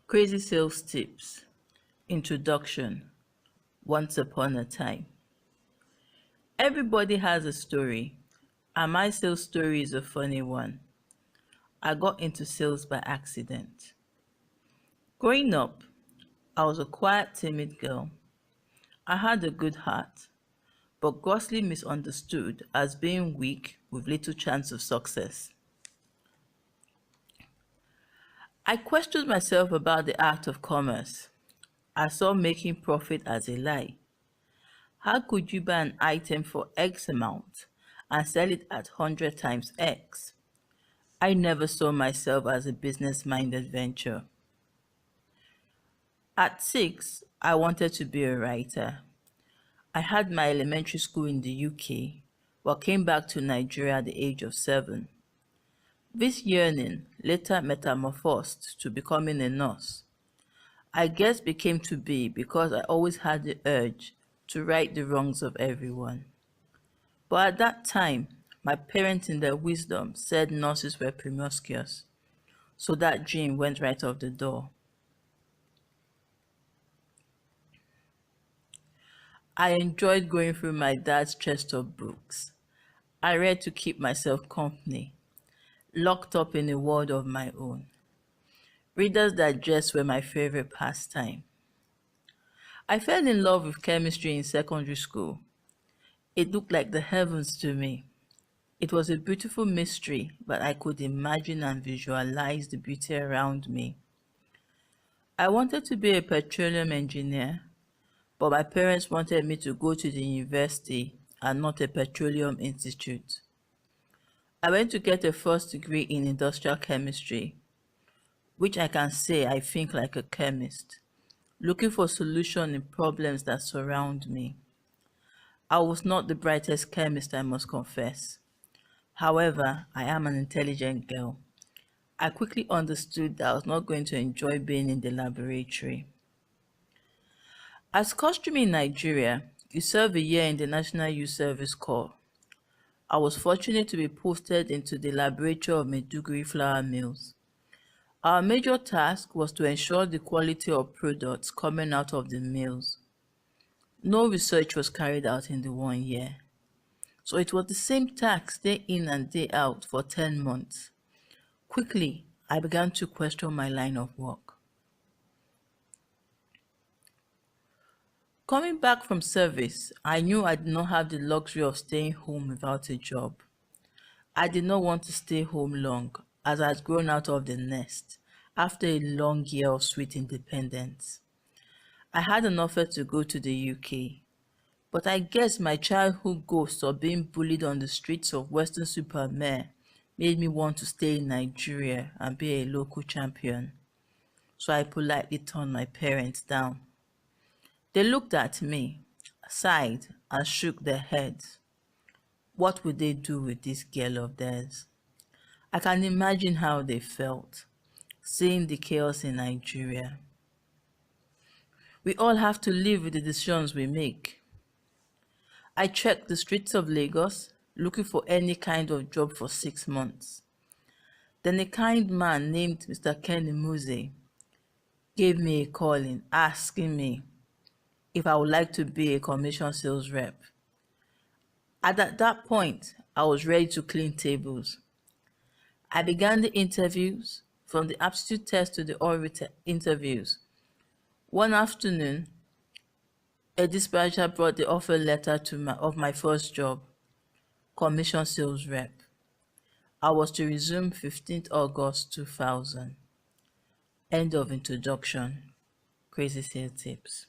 Crazy sales tips. Introduction. Once upon a time. Everybody has a story, and my sales story is a funny one. I got into sales by accident. Growing up, I was a quiet, timid girl. I had a good heart, but grossly misunderstood as being weak with little chance of success. I questioned myself about the art of commerce. I saw making profit as a lie. How could you buy an item for X amount and sell it at 100 times X? I never saw myself as a business-minded venture. At 6, I wanted to be a writer. I had my elementary school in the UK, but came back to Nigeria at the age of 7. This yearning later metamorphosed to becoming a nurse. I guess became to be because I always had the urge to right the wrongs of everyone. But at that time, my parents in their wisdom said nurses were promiscuous, so that dream went right off the door. I enjoyed going through my dad's chest of books. I read to keep myself company, locked up in a world of my own. Reader's Digest were my favorite pastime. I fell in love with chemistry in secondary school. It looked like the heavens to me. It was a beautiful mystery, but I could imagine and visualize the beauty around me. I wanted to be a petroleum engineer, but my parents wanted me to go to the university and not a petroleum institute. I went to get a first degree in industrial chemistry, which I can say I think like a chemist, looking for solutions in problems that surround me. I was not the brightest chemist, I must confess. However, I am an intelligent girl. I quickly understood that I was not going to enjoy being in the laboratory. As customary in Nigeria, you serve a year in the National Youth Service Corps. I was fortunate to be posted into the laboratory of Maiduguri flour mills. Our major task was to ensure the quality of products coming out of the mills. No research was carried out in the 1 year. So it was the same task day in and day out for 10 months. Quickly, I began to question my line of work. Coming back from service, I knew I did not have the luxury of staying home without a job. I did not want to stay home long, as I had grown out of the nest after a long year of sweet independence. I had an offer to go to the UK, but I guess my childhood ghost of being bullied on the streets of Western Supermare made me want to stay in Nigeria and be a local champion. So I politely turned my parents down. They looked at me, sighed, and shook their heads. What would they do with this girl of theirs? I can imagine how they felt, seeing the chaos in Nigeria. We all have to live with the decisions we make. I trekked the streets of Lagos, looking for any kind of job for 6 months. Then a kind man named Mr. Kenny Muse gave me a calling asking me if I would like to be a commission sales rep. At that point, I was ready to clean tables. I began the interviews, from the aptitude test to the oral interviews. One afternoon, a dispatcher brought the offer letter of my first job, commission sales rep. I was to resume 15th August 2000. End of introduction. Crazy sales tips.